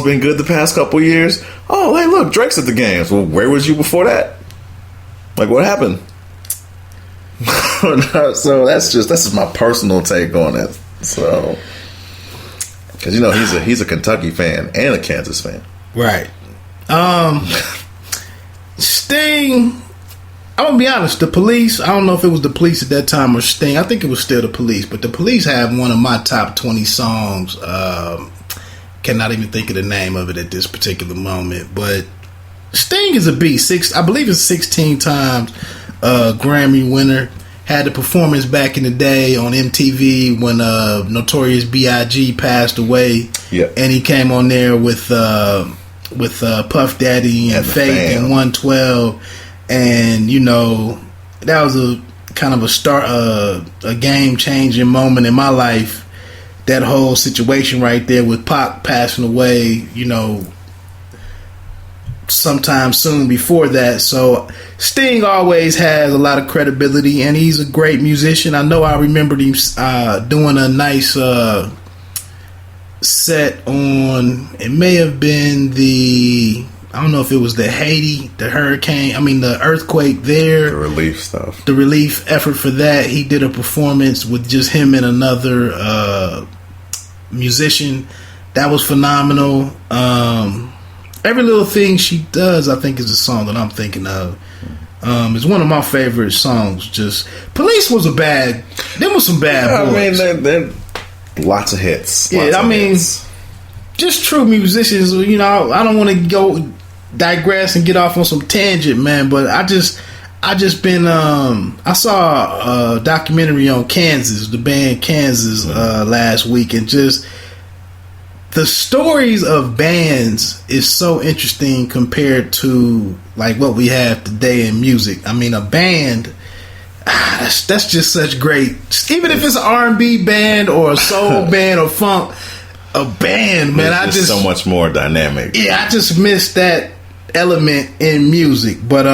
been good the past couple years. Oh, hey, look, Drake's at the games. Well, where was you before that? Like, what happened? So this is my personal take on it. So, because he's a Kentucky fan and a Kansas fan, right? Sting. I'm gonna be honest. The Police. I don't know if it was the Police at that time or Sting. I think it was still the Police. But the Police have one of my top 20 songs. Cannot even think of the name of it at this particular moment. But Sting is a beast. I believe it's 16 times Grammy winner. Had the performance back in the day on MTV when Notorious B.I.G. passed away. Yeah. And he came on there with Puff Daddy and Faith and 112. And, that was a kind of a game-changing moment in my life. That whole situation right there with Pac passing away, sometime soon before that. So Sting always has a lot of credibility, and he's a great musician. I know I remembered him doing a nice set on, it may have been I don't know if it was the earthquake there. The relief stuff. The relief effort for that. He did a performance with just him and another musician. That was phenomenal. Every Little Thing She Does, I think, is a song that I'm thinking of. It's one of my favorite songs. Just Police was some bad boys. I mean, they're lots of hits. Just true musicians. I don't want to go digress and get off on some tangent, man. But I just been. I saw a documentary on Kansas, the band Kansas, last week, and just the stories of bands is so interesting compared to like what we have today in music. I mean, a band, that's just such great. Even if it's an R&B band or a soul band or funk, a band, man, it's just so much more dynamic. Yeah, I just miss that element in music. But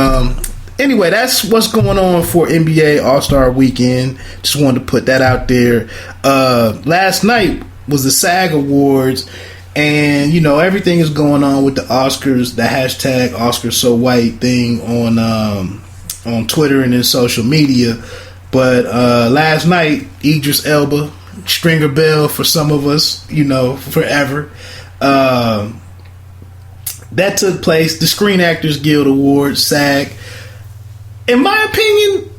anyway, that's what's going on for NBA All-Star Weekend. Just wanted to put that out there. Last night was the SAG Awards, and everything is going on with the Oscars, the hashtag Oscars So White thing on Twitter and in social media. But last night, Idris Elba, Stringer Bell for some of us, forever. That took place. The Screen Actors Guild Awards, SAG. In my opinion,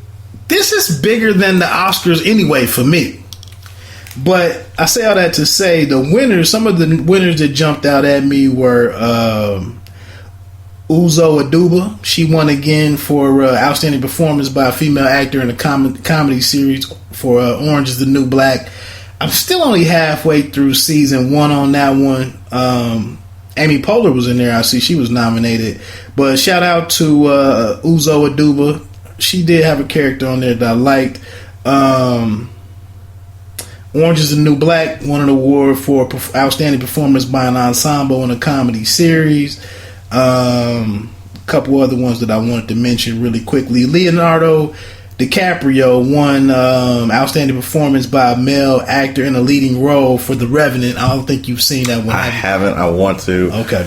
this is bigger than the Oscars anyway for me. But I say all that to say the winners, some of the winners that jumped out at me were Uzo Aduba. She won again for outstanding performance by a female actor in a comedy series for Orange is the New Black. I'm still only halfway through season 1 on that one. Amy Poehler was in there. I see she was nominated. But shout out to Uzo Aduba. She did have a character on there that I liked. Orange is the New Black won an award for outstanding performance by an ensemble in a comedy series. A couple other ones that I wanted to mention really quickly. Leonardo DiCaprio won outstanding performance by a male actor in a leading role for The Revenant. I don't think you've seen that one. I haven't. I want to. Okay.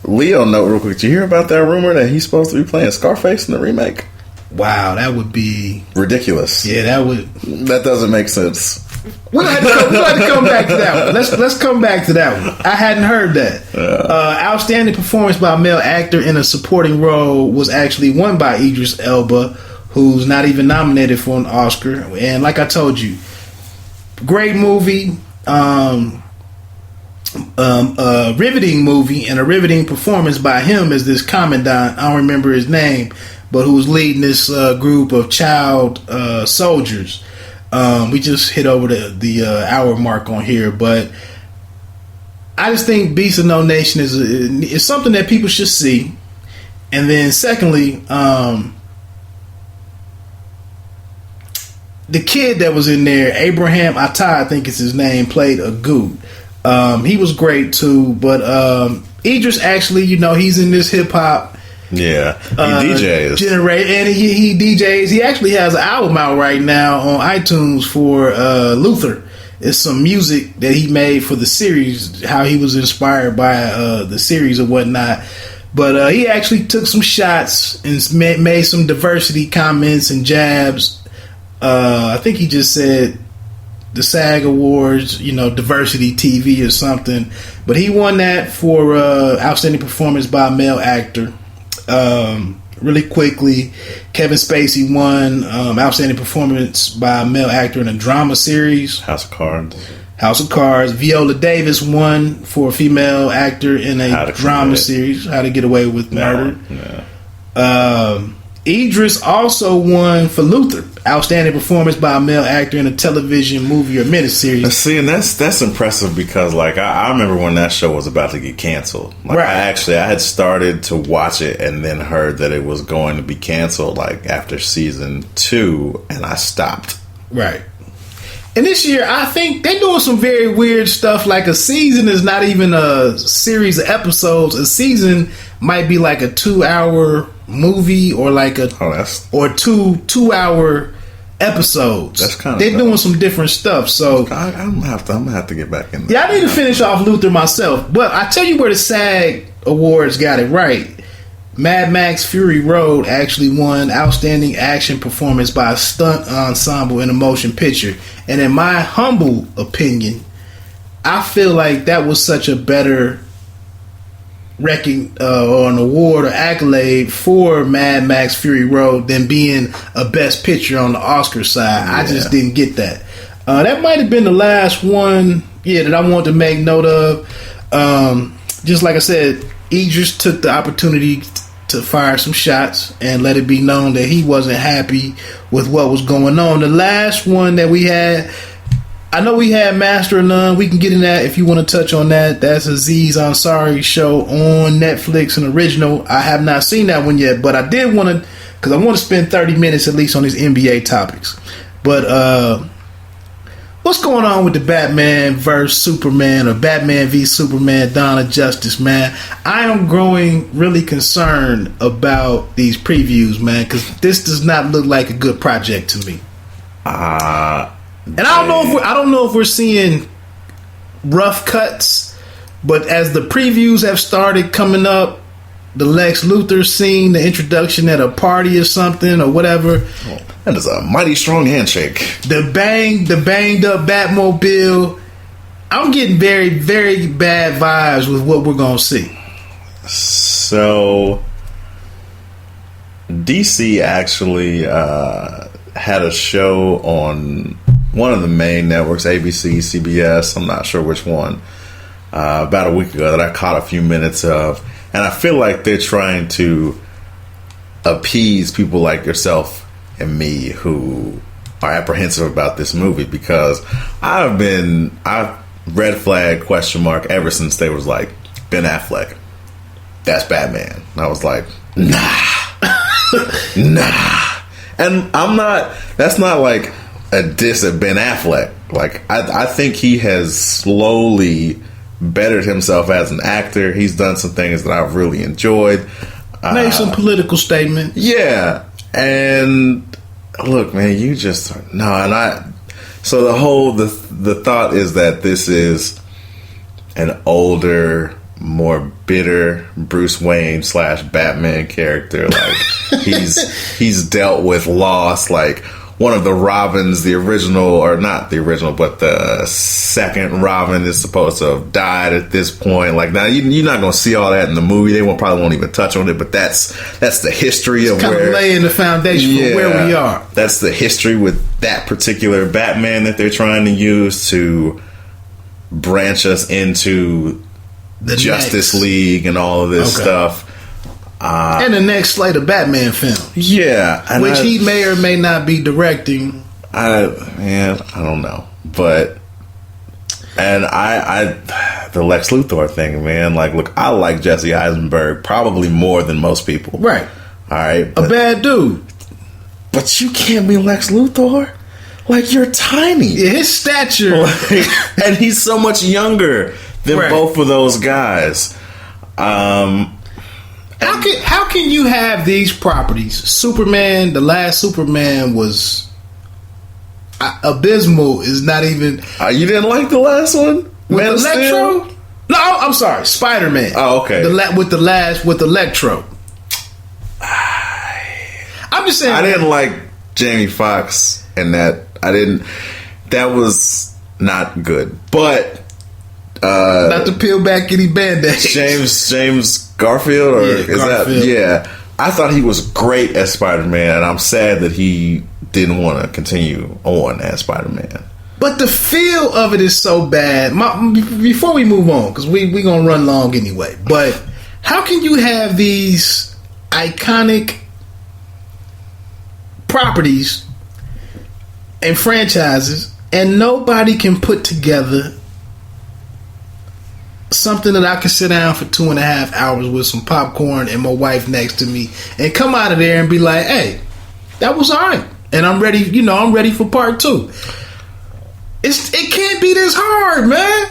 Leo, note real quick. Did you hear about that rumor that he's supposed to be playing Scarface in the remake? Wow, that would be ridiculous. Yeah, that doesn't make sense. We'll have to come back to that one. Let's come back to that one. I hadn't heard that. Outstanding performance by a male actor in a supporting role was actually won by Idris Elba, who's not even nominated for an Oscar. And like I told you, great movie, a riveting movie, and a riveting performance by him as this commandant. I don't remember his name, but who was leading this group of child soldiers. We just hit over the hour mark on here, but I just think Beast of No Nation is something that people should see. And then secondly, the kid that was in there, Abraham Atta, I think is his name, played a Goo. He was great too, but Idris actually, he's in this hip hop. Yeah, he DJs. And he DJs. He actually has an album out right now on iTunes for Luther. it's some music that he made for the series, how he was inspired by the series or whatnot. But he actually took some shots and made some diversity comments and jabs. I think he just said the SAG Awards, diversity TV or something. But he won that for outstanding performance by a male actor. Really quickly, Kevin Spacey won outstanding performance by a male actor in a drama series, House of Cards. Viola Davis won for a female actor in a drama series, How to Get Away with Murder. Idris also won for Luther, outstanding performance by a male actor in a television movie or miniseries. See, and that's impressive because, like, I remember when that show was about to get canceled. Like, I had started to watch it and then heard that it was going to be canceled, like, after season 2, and I stopped. Right. And this year, I think they're doing some very weird stuff. Like, a season is not even a series of episodes. A season might be like a 2-hour movie or like or 2-hour episodes. That's kind of they're doing some different stuff. So I'm gonna have to get back in there. Yeah, I need to finish off Luther myself. But I tell you where the SAG Awards got it right. Mad Max Fury Road actually won Outstanding Action Performance by a Stunt Ensemble in a Motion Picture. And in my humble opinion, I feel like that was such a better or an award or accolade for Mad Max Fury Road than being a Best Picture on the Oscar side. I just didn't get that. That might have been the last one, that I wanted to make note of. Just like I said, Idris took the opportunity to fire some shots and let it be known that he wasn't happy with what was going on. The last one that we had, I know we had Master of None. We can get in that if you want to touch on that. That's Aziz Ansari show on Netflix, an original. I have not seen that one yet, but I did want to, because I want to spend 30 minutes at least on these NBA topics. But what's going on with the Batman vs Superman, or Batman v Superman Dawn of Justice, man? I am growing really concerned about these previews, man, because this does not look like a good project to me. And I don't know if we're seeing rough cuts, but as the previews have started coming up, the Lex Luthor scene, the introduction at a party or something or whatever. That is a mighty strong handshake. The banged up Batmobile. I'm getting very, very bad vibes with what we're gonna see. So DC actually had a show on one of the main networks, ABC, CBS, I'm not sure which one, about a week ago that I caught a few minutes of. And I feel like they're trying to appease people like yourself and me who are apprehensive about this movie, because I've red flag question mark ever since they was like, Ben Affleck, that's Batman. And I was like, nah. And that's not like a diss at Ben Affleck. Like, I think he has slowly bettered himself as an actor. He's done some things that I've really enjoyed. Made some political statement. Yeah. And look, man, you just so the thought is that this is an older, more bitter Bruce Wayne / Batman character. Like, he's dealt with loss. Like, one of the Robins, the original, or not the original, but the second Robin is supposed to have died at this point. Like, now you're not going to see all that in the movie. They probably won't even touch on it, but that's the history of kind of laying the foundation for where we are. That's the history with that particular Batman that they're trying to use to branch us into the Justice League and all of this stuff. And the next slate of Batman film. Yeah. Which he may or may not be directing. I don't know. But, and the Lex Luthor thing, man, like, look, I like Jesse Eisenberg probably more than most people. Right. All right. A bad dude. But you can't be Lex Luthor. Like, you're tiny. Yeah, his stature. And he's so much younger than both of those guys. How can you have these properties? Superman, the last Superman was abysmal. Is not even. You didn't like the last one With Electro? No, I'm sorry. Spider-Man. Oh, okay. With Electro. I'm just saying. I didn't like Jamie Foxx and that. That was not good. But not to peel back any band-aids. James Garfield, I thought he was great as Spider-Man, and I'm sad that he didn't want to continue on as Spider-Man. But the feel of it is so bad. Before we move on, because we're going to run long anyway, but how can you have these iconic properties and franchises and nobody can put together something that I can sit down for 2.5 hours with some popcorn and my wife next to me and come out of there and be like, hey, that was alright, and I'm ready. I'm ready for part 2. It can't be this hard, man.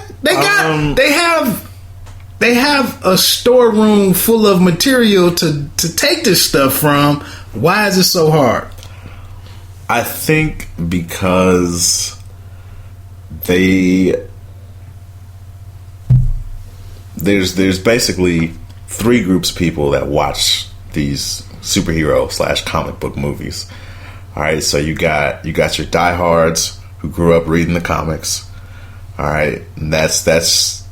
They have a storeroom full of material to take this stuff from. Why is it so hard? I think because there's basically 3 groups of people that watch these superhero / comic book movies. All right, so you got your diehards who grew up reading the comics. All right, and that's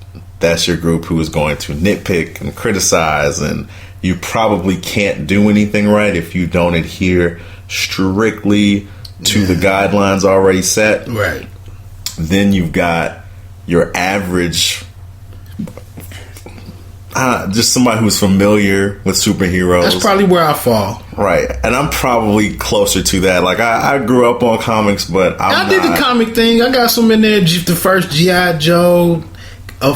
your group who is going to nitpick and criticize, and you probably can't do anything right if you don't adhere strictly to the guidelines already set. Right. Then you've got your average, just somebody who's familiar with superheroes. That's probably where I fall. Right. And I'm probably closer to that. Like, I grew up on comics, but I did the comic thing. I got some in there. The first G.I. Joe, a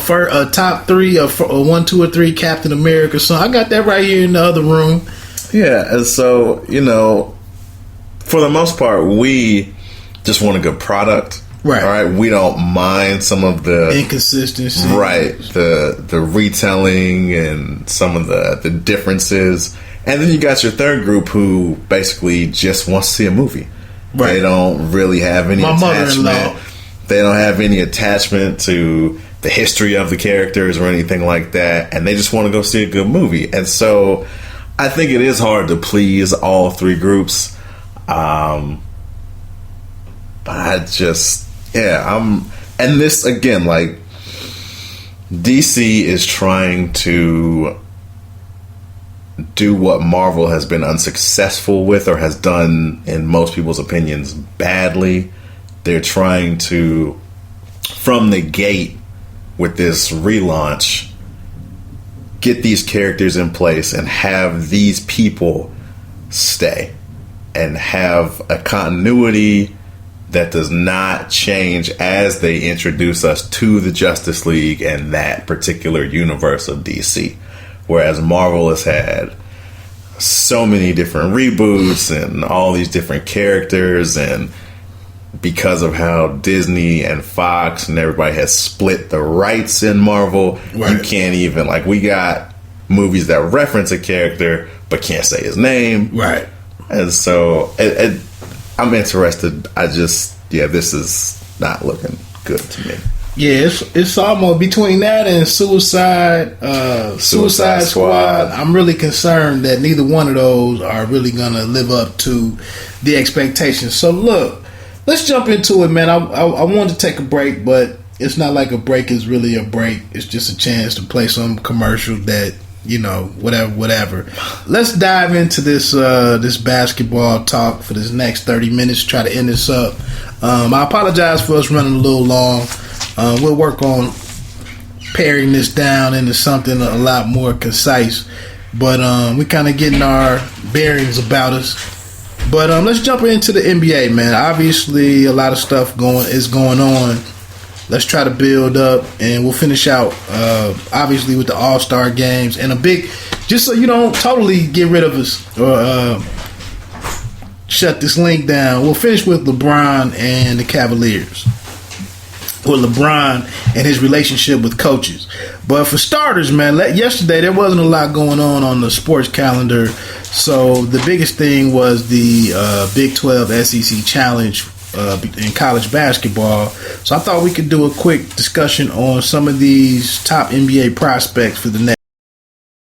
top 3, a 1, 2, or 3 Captain America song. I got that right here in the other room. Yeah. And so, for the most part, we just want a good product. Right. All right. We don't mind some of the inconsistency. Right. The retelling and some of the differences. And then you got your third group who basically just wants to see a movie. Right. They don't really have any attachment. They don't have any attachment to the history of the characters or anything like that. And they just want to go see a good movie. And so I think it is hard to please all 3 groups. But I just, and this again, like, DC is trying to do what Marvel has been unsuccessful with, or has done, in most people's opinions, badly. They're trying to, from the gate with this relaunch, get these characters in place and have these people stay and have a continuity that does not change as they introduce us to the Justice League and that particular universe of DC. Whereas Marvel has had so many different reboots and all these different characters, and because of how Disney and Fox and everybody has split the rights in Marvel, you can't even, like, we got movies that reference a character but can't say his name. Right. And so I'm interested. This is not looking good to me. Yeah, it's almost between that and Suicide Squad. I'm really concerned that neither one of those are really going to live up to the expectations. So look, let's jump into it, man. I wanted to take a break, but it's not like a break is really a break. It's just a chance to play some commercial that, whatever. Let's dive into this basketball talk for this next 30 minutes. Try to end this up. I apologize for us running a little long. We'll work on paring this down into something a lot more concise. But we're kind of getting our bearings about us. But let's jump into the NBA, man. Obviously, a lot of stuff is going on. Let's try to build up, and we'll finish out, obviously, with the All-Star games. And a big, just so you don't totally get rid of us or shut this link down, we'll finish with LeBron and the Cavaliers. Or LeBron and his relationship with coaches. But for starters, man, yesterday there wasn't a lot going on the sports calendar. So the biggest thing was the Big 12 SEC Challenge in college basketball. So I thought we could do a quick discussion on some of these top NBA prospects for the next